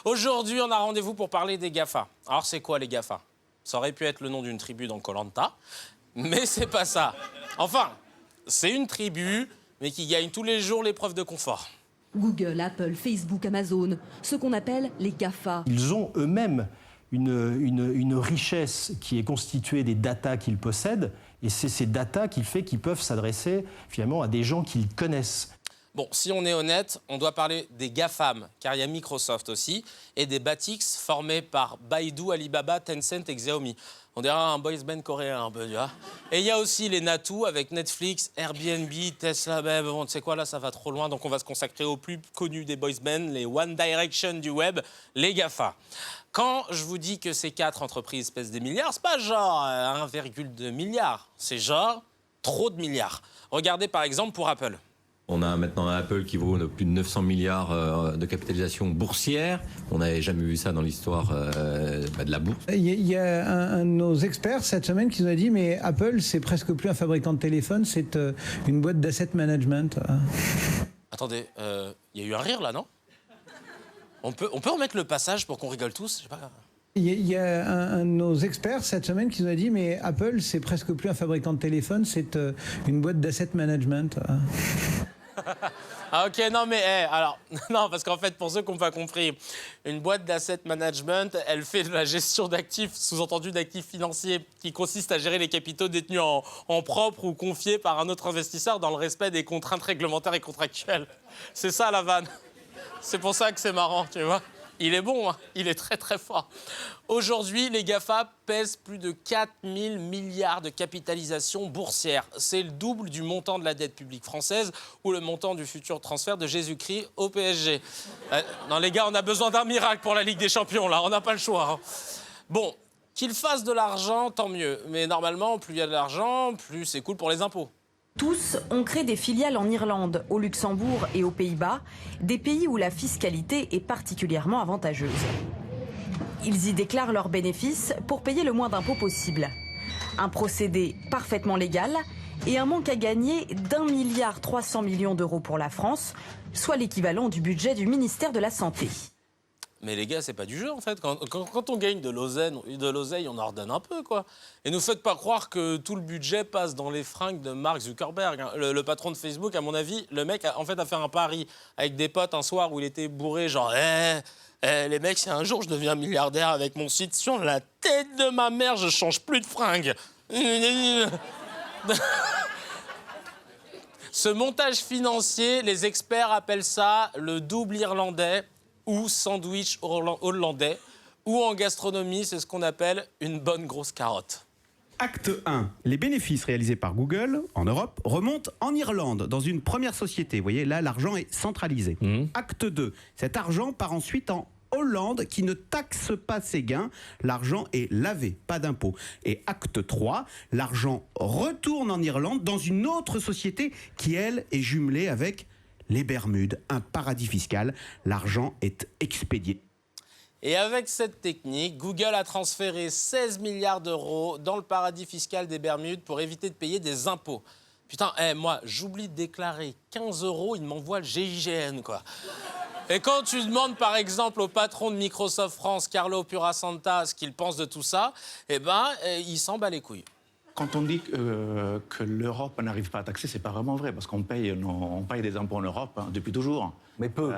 Aujourd'hui, on a rendez-vous pour parler des GAFA. Alors, c'est quoi les GAFA? Ça aurait pu être le nom d'une tribu dans Koh-Lanta, mais c'est pas ça. Enfin, c'est une tribu, mais qui gagne tous les jours l'épreuve de confort. Google, Apple, Facebook, Amazon, ce qu'on appelle les GAFA. Ils ont eux-mêmes une richesse qui est constituée des datas qu'ils possèdent, et c'est ces datas qui fait qu'ils peuvent s'adresser finalement à des gens qu'ils connaissent. Bon, si on est honnête, on doit parler des GAFAM, car il y a Microsoft aussi, et des Batix formés par Baidu, Alibaba, Tencent et Xiaomi. On dirait un boys band coréen un peu, tu vois. Et il y a aussi les Natu avec Netflix, Airbnb, Tesla, ben bon, tu sais quoi, là, ça va trop loin, donc on va se consacrer aux plus connus des boys bands, les One Direction du web, les GAFA. Quand je vous dis que ces 4 entreprises pèsent des milliards, c'est pas genre 1,2 milliard, c'est genre trop de milliards. Regardez par exemple pour Apple. On a maintenant un Apple qui vaut plus de 900 milliards de capitalisation boursière. On n'avait jamais vu ça dans l'histoire de la bourse. Il y a un de nos experts cette semaine qui nous a dit mais Apple, c'est presque plus un fabricant de téléphone, c'est une boîte d'asset management. Attendez, il y a eu un rire là, non? On peut remettre le passage pour qu'on rigole tous? Je sais pas. Il y a un de nos experts cette semaine qui nous a dit mais Apple, c'est presque plus un fabricant de téléphone, c'est une boîte d'asset management. Ah ok, non mais alors, non parce qu'en fait pour ceux qui n'ont pas compris, une boîte d'asset management, elle fait de la gestion d'actifs, sous-entendu d'actifs financiers, qui consiste à gérer les capitaux détenus en propre ou confiés par un autre investisseur dans le respect des contraintes réglementaires et contractuelles. C'est ça la vanne. C'est pour ça que c'est marrant, tu vois. Il est bon, hein, il est très très fort. Aujourd'hui, les GAFA pèsent plus de 4 000 milliards de capitalisation boursière. C'est le double du montant de la dette publique française ou le montant du futur transfert de Jésus-Christ au PSG. Non les gars, on a besoin d'un miracle pour la Ligue des Champions, là, on n'a pas le choix. Hein. Bon, qu'ils fassent de l'argent, tant mieux. Mais normalement, plus il y a de l'argent, plus c'est cool pour les impôts. Tous ont créé des filiales en Irlande, au Luxembourg et aux Pays-Bas, des pays où la fiscalité est particulièrement avantageuse. Ils y déclarent leurs bénéfices pour payer le moins d'impôts possible. Un procédé parfaitement légal et un manque à gagner d'1,3 milliard d'euros pour la France, soit l'équivalent du budget du ministère de la Santé. Mais les gars, c'est pas du jeu en fait. Quand on gagne de l'oseille, on ordonne un peu quoi. Et nous faites pas croire que tout le budget passe dans les fringues de Mark Zuckerberg. Hein. Le patron de Facebook, à mon avis, le mec a fait un pari avec des potes un soir où il était bourré, genre les mecs, si un jour je deviens milliardaire avec mon site sur la tête de ma mère, je change plus de fringues. Ce montage financier, les experts appellent ça le double irlandais ou sandwich hollandais, ou en gastronomie, c'est ce qu'on appelle une bonne grosse carotte. Acte 1. Les bénéfices réalisés par Google en Europe remontent en Irlande, dans une première société. Vous voyez, là, l'argent est centralisé. Acte 2. Cet argent part ensuite en Hollande, qui ne taxe pas ses gains. L'argent est lavé, pas d'impôt. Et acte 3. L'argent retourne en Irlande, dans une autre société qui, elle, est jumelée avec les Bermudes, un paradis fiscal. L'argent est expédié. Et avec cette technique, Google a transféré 16 milliards d'euros dans le paradis fiscal des Bermudes pour éviter de payer des impôts. Putain, moi, j'oublie de déclarer 15 euros, il m'envoie le GIGN, quoi. Et quand tu demandes, par exemple, au patron de Microsoft France, Carlo Purasanta, ce qu'il pense de tout ça, il s'en bat les couilles. Quand on dit que l'Europe n'arrive pas à taxer, c'est pas vraiment vrai, parce qu'on paye des impôts en Europe hein, depuis toujours. Mais peu.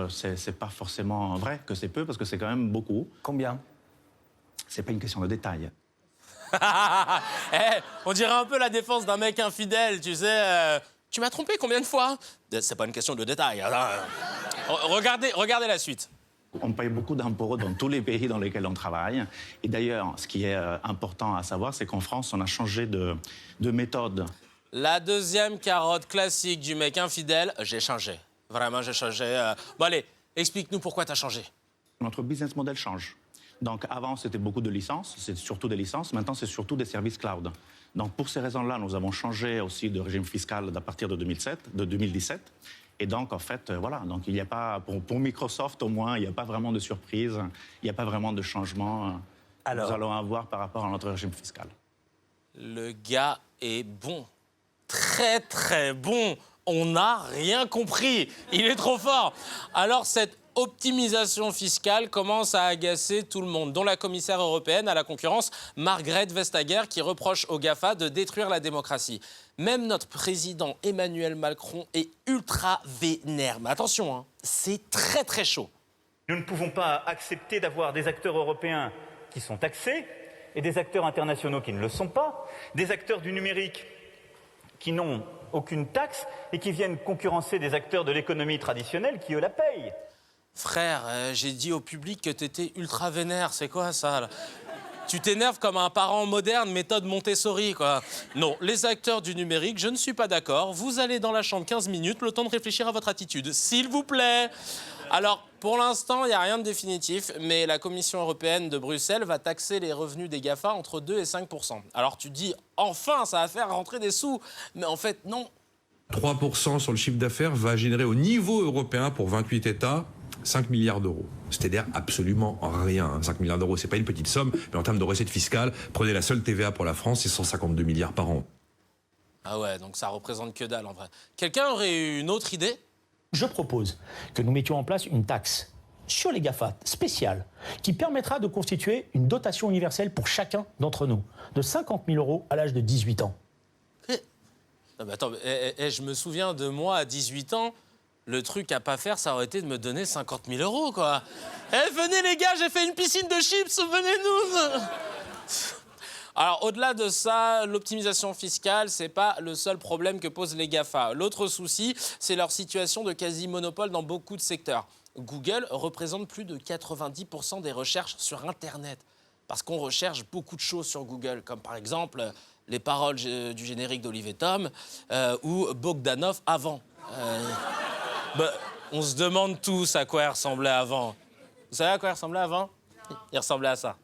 C'est pas forcément vrai que c'est peu, parce que c'est quand même beaucoup. Combien? C'est pas une question de détail. On dirait un peu la défense d'un mec infidèle, tu sais. Tu m'as trompé combien de fois? C'est pas une question de détail. Hein. Regardez la suite. On paye beaucoup d'impôts dans tous les pays dans lesquels on travaille. Et d'ailleurs, ce qui est important à savoir, c'est qu'en France, on a changé de méthode. La deuxième carotte classique du mec infidèle, j'ai changé. Vraiment, j'ai changé. Bon, allez, explique-nous pourquoi t'as changé. Notre business model change. Donc, avant, c'était beaucoup de licences, c'est surtout des licences. Maintenant, c'est surtout des services cloud. Donc, pour ces raisons-là, nous avons changé aussi de régime fiscal à partir de 2017. Et donc, en fait, voilà. Donc, il n'y a pas, pour Microsoft au moins, il n'y a pas vraiment de surprise, il n'y a pas vraiment de changement que nous allons avoir par rapport à notre régime fiscal. Le gars est bon. Très, très bon. On n'a rien compris. Il est trop fort. Alors, cette optimisation fiscale commence à agacer tout le monde, dont la commissaire européenne à la concurrence, Margrethe Vestager, qui reproche aux GAFA de détruire la démocratie. Même notre président Emmanuel Macron est ultra vénère. Mais attention, hein, c'est très très chaud. Nous ne pouvons pas accepter d'avoir des acteurs européens qui sont taxés et des acteurs internationaux qui ne le sont pas, des acteurs du numérique qui n'ont aucune taxe et qui viennent concurrencer des acteurs de l'économie traditionnelle qui, eux, la payent. Frère, j'ai dit au public que t'étais ultra vénère, c'est quoi ça là? Tu t'énerves comme un parent moderne, méthode Montessori, quoi. Non, les acteurs du numérique, je ne suis pas d'accord. Vous allez dans la chambre 15 minutes, le temps de réfléchir à votre attitude, s'il vous plaît. Alors, pour l'instant, il n'y a rien de définitif, mais la Commission européenne de Bruxelles va taxer les revenus des GAFA entre 2 et 5%. Alors tu dis, enfin, ça va faire rentrer des sous. Mais en fait, non. 3% sur le chiffre d'affaires va générer au niveau européen, pour 28 États, 5 milliards d'euros. C'est-à-dire absolument rien. 5 milliards d'euros, c'est pas une petite somme, mais en termes de recettes fiscales, prenez la seule TVA pour la France, c'est 152 milliards par an. Ah ouais, donc ça représente que dalle en vrai. Quelqu'un aurait une autre idée? Je propose que nous mettions en place une taxe sur les GAFA spéciale qui permettra de constituer une dotation universelle pour chacun d'entre nous de 50 000 € à l'âge de 18 ans. Non, mais attends, je me souviens de moi à 18 ans, le truc à pas faire, ça aurait été de me donner 50 000 €, quoi. Venez les gars, j'ai fait une piscine de chips, venez-nous. Alors, au-delà de ça, l'optimisation fiscale, c'est pas le seul problème que posent les GAFA. L'autre souci, c'est leur situation de quasi-monopole dans beaucoup de secteurs. Google représente plus de 90% des recherches sur Internet. Parce qu'on recherche beaucoup de choses sur Google, comme par exemple les paroles du générique d'Olive et Tom ou Bogdanov avant. On se demande tous à quoi il ressemblait avant. Vous savez à quoi il ressemblait avant? Il ressemblait à ça.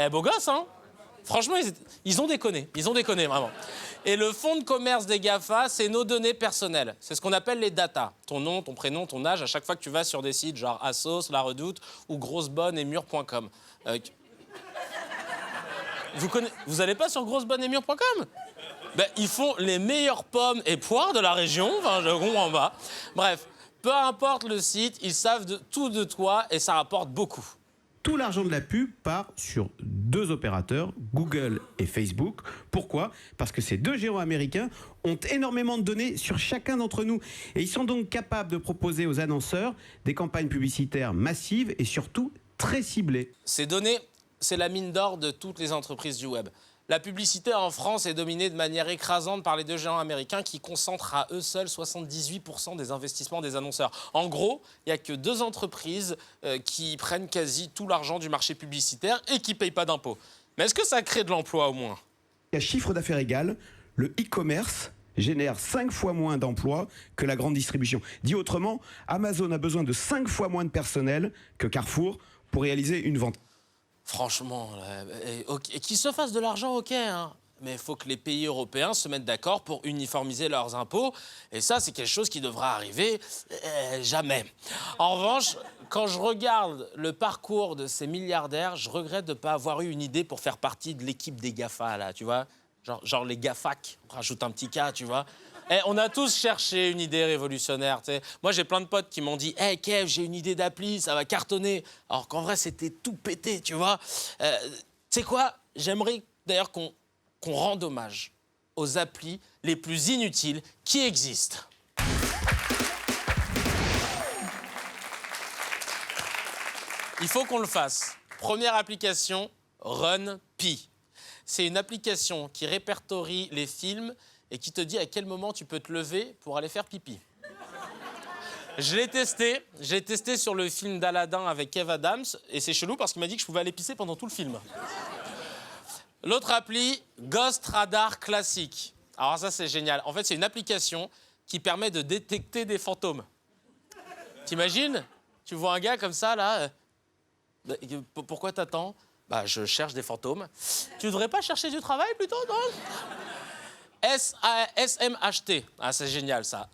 Beau gosse, hein? Franchement, ils ont déconné. Ils ont déconné, vraiment. Et le fonds de commerce des GAFA, c'est nos données personnelles. C'est ce qu'on appelle les data. Ton nom, ton prénom, ton âge, à chaque fois que tu vas sur des sites genre Asos, La Redoute ou grossebonneetmurs.com. Vous allez pas sur grossebonneetmurs.com? Ils font les meilleures pommes et poires de la région, enfin, je comprends pas. Bref, peu importe le site, ils savent tout de toi et ça rapporte beaucoup. Tout l'argent de la pub part sur deux opérateurs, Google et Facebook. Pourquoi? Parce que ces deux géants américains ont énormément de données sur chacun d'entre nous. Et ils sont donc capables de proposer aux annonceurs des campagnes publicitaires massives et surtout très ciblées. Ces données, c'est la mine d'or de toutes les entreprises du web. La publicité en France est dominée de manière écrasante par les deux géants américains qui concentrent à eux seuls 78% des investissements des annonceurs. En gros, il n'y a que deux entreprises qui prennent quasi tout l'argent du marché publicitaire et qui ne payent pas d'impôts. Mais est-ce que ça crée de l'emploi au moins? À chiffre d'affaires égal, le e-commerce génère 5 fois moins d'emplois que la grande distribution. Dit autrement, Amazon a besoin de 5 fois moins de personnel que Carrefour pour réaliser une vente. Franchement, qu'ils se fassent de l'argent, ok, hein. Mais il faut que les pays européens se mettent d'accord pour uniformiser leurs impôts. Et ça, c'est quelque chose qui devra arriver jamais. En revanche, quand je regarde le parcours de ces milliardaires, je regrette de ne pas avoir eu une idée pour faire partie de l'équipe des GAFA, là, tu vois. Genre les GAFAC, on rajoute un petit K, tu vois. On a tous cherché une idée révolutionnaire, tu sais. Moi, j'ai plein de potes qui m'ont dit « Hey, Kev, j'ai une idée d'appli, ça va cartonner. » Alors qu'en vrai, c'était tout pété, tu vois. Tu sais quoi? J'aimerais d'ailleurs qu'on rende hommage aux applis les plus inutiles qui existent. Il faut qu'on le fasse. Première application, RunPee. C'est une application qui répertorie les films et qui te dit à quel moment tu peux te lever pour aller faire pipi. Je l'ai testé. J'ai testé sur le film d'Aladin avec Kev Adams et c'est chelou parce qu'il m'a dit que je pouvais aller pisser pendant tout le film. L'autre appli, Ghost Radar Classic. Alors ça, c'est génial. En fait, c'est une application qui permet de détecter des fantômes. T'imagines? Tu vois un gars comme ça, là. Pourquoi t'attends? Je cherche des fantômes. Tu devrais pas chercher du travail, plutôt, non? SMHT. Ah, c'est génial, ça.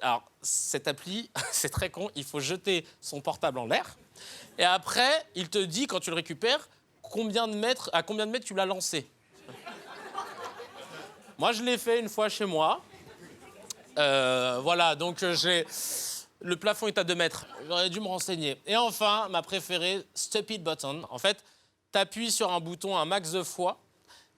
Alors, cette appli, c'est très con. Il faut jeter son portable en l'air. Et après, il te dit, quand tu le récupères, à combien de mètres tu l'as lancé. Moi, je l'ai fait une fois chez moi. Voilà, donc Le plafond est à 2 mètres. J'aurais dû me renseigner. Et enfin, ma préférée, Stupid Button. En fait, t'appuies sur un bouton un max de fois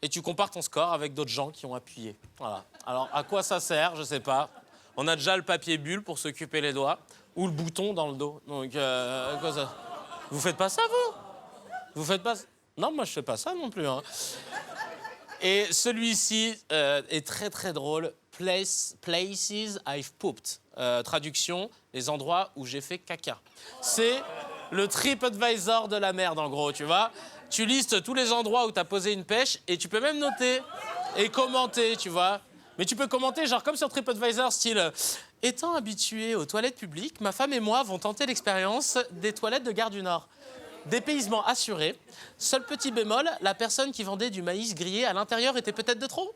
et tu compares ton score avec d'autres gens qui ont appuyé. Voilà. Alors, à quoi ça sert? Je sais pas. On a déjà le papier bulle pour s'occuper les doigts ou le bouton dans le dos. Donc, quoi ça? Vous faites pas ça, vous? Vous faites pas ça? Non, moi, je fais pas ça non plus. Hein. Et celui-ci est très, très drôle. Places I've pooped. Traduction, les endroits où j'ai fait caca. C'est le TripAdvisor de la merde, en gros, tu vois. Tu listes tous les endroits où tu as posé une pêche et tu peux même noter et commenter, tu vois. Mais tu peux commenter, genre comme sur TripAdvisor, style « Étant habitué aux toilettes publiques, ma femme et moi avons tenté l'expérience des toilettes de Gare du Nord. Dépaysement assuré. Seul petit bémol, la personne qui vendait du maïs grillé à l'intérieur était peut-être de trop ?»